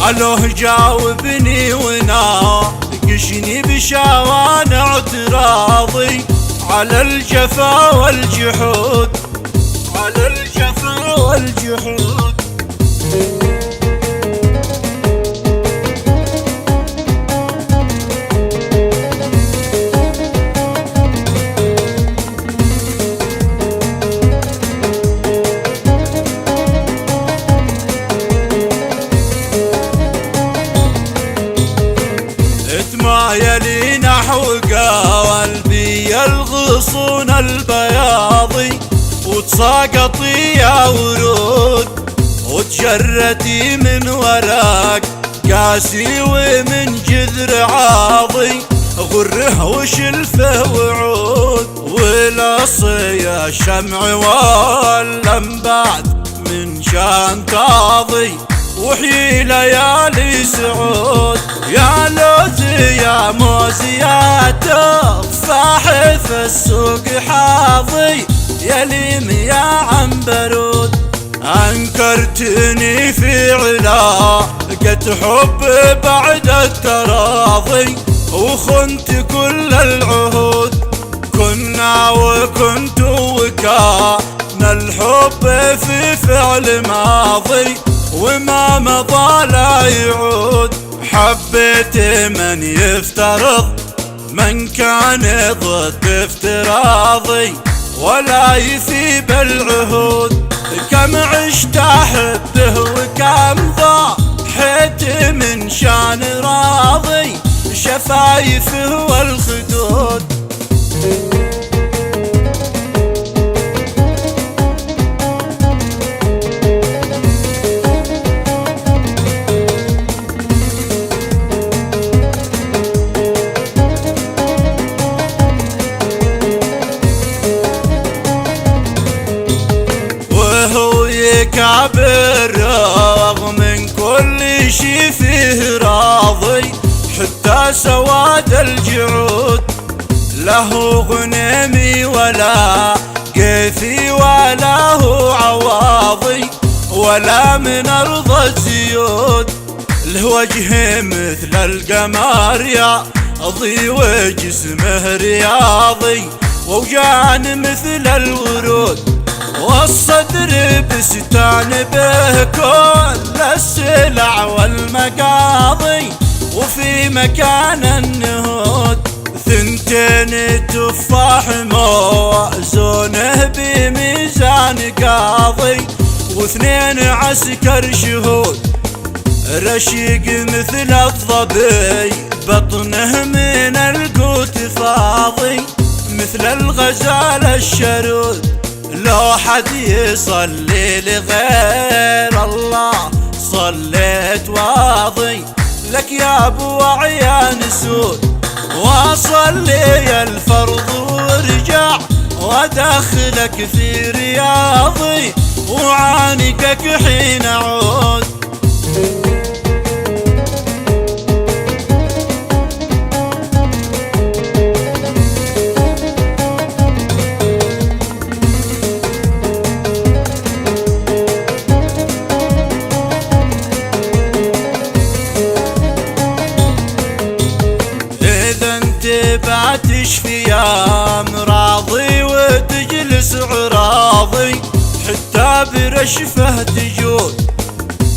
ألوه جاوبني وناقشني بشوانع اعتراضي على الجفا والجحود، على الجفا والجحود. اتمايلي نحو قلبي الغصون البياضي، وتساقطي يا ورود وتجردي من ورق قاسي ومن جذر عاضي، غره وشلفه وعود ولصي الشمع واللم بعد من شان تاضي، وحي ليالي سعود. يا لوز يا موز يا تفاح في السوق حاضي، يا ليم يا عنبرود. أنكرتني في علاقة حب بعد التراضي، وخنت كل العهود. كنا وكنت وكان الحب في فعل ماضي، وما مضى لا يعود. حبيت من يفترض من كان ضد افتراضي، ولا يثيب العهود. كم عشت احبه وكم ضحيت من شان راضي، شفايفه والخدود. كابر رغم من كل شي فيه راضي، حتى سواد الجعود له غنمي ولا قيثي ولا هو عواضي، ولا من أرض الزيود. له وجه مثل القمر ياضي وجسمه رياضي، ووجان مثل الورود، والصدر بستان به كل السلع والمقاضي، وفي مكان النهود. ثنتين تفاح موزونه بميزان قاضي، واثنين عسكر شهود. رشيق مثل الظبي بطنه من القوت فاضي، مثل الغزال الشرود. لو حد يصلي لغير الله صليت واضي، لك يا ابو عيان سود. واصلي الفرض وارجع وادخلك في رياضي، وعانقك حين اعود. تشفي يا راضي وتجلس عراضي، حتى برشفه تجود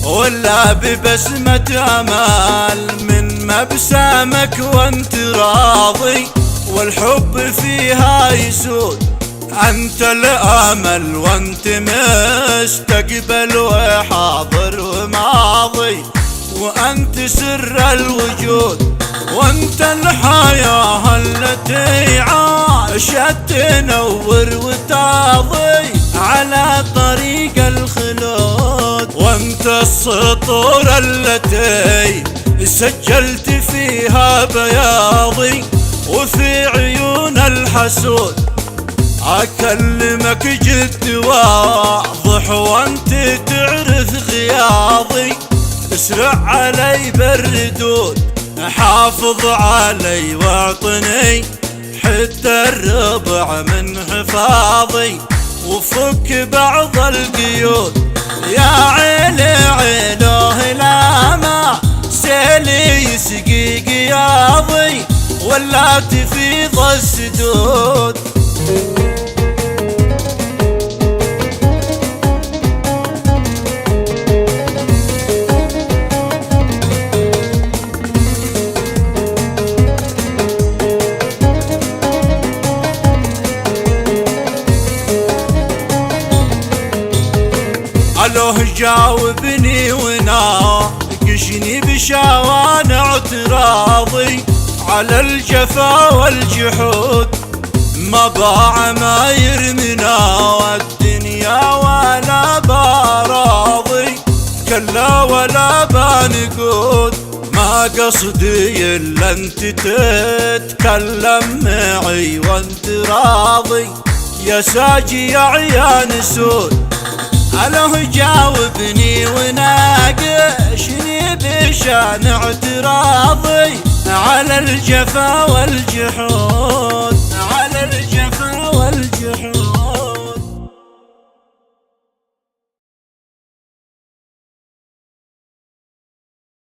ولا ببسمة امال من مبسمك وانت راضي، والحب فيها يسود. انت الامل وانت مستقبل وحاضر وماضي، وانت سر الوجود، وانت الحياة التي عاشت تنور وتاضي على طريق الخلود، وانت السطور التي سجلت فيها بياضي، وفي عيون الحسود. اكلمك جد واضح وانت تعرف غياضي، اسرع علي بالردود، حافظ علي واعطني حتى الربع من حفاظي، وفك بعض القيود. يا عيلي عيله لا ما ولا تفيض السدود. ألوه جاوبني وناقشني بشوانع اعتراضي على الجفا والجحود. ما باع ما يرمنا والدنيا ولا باراضي، كلا ولا بنقود. ما قصدي الا انت تتكلم معي وانت راضي، يا ساجي يا عيان سود. ألوه جاوبني وناقشني بشان اعتراضي على الجفا والجحود.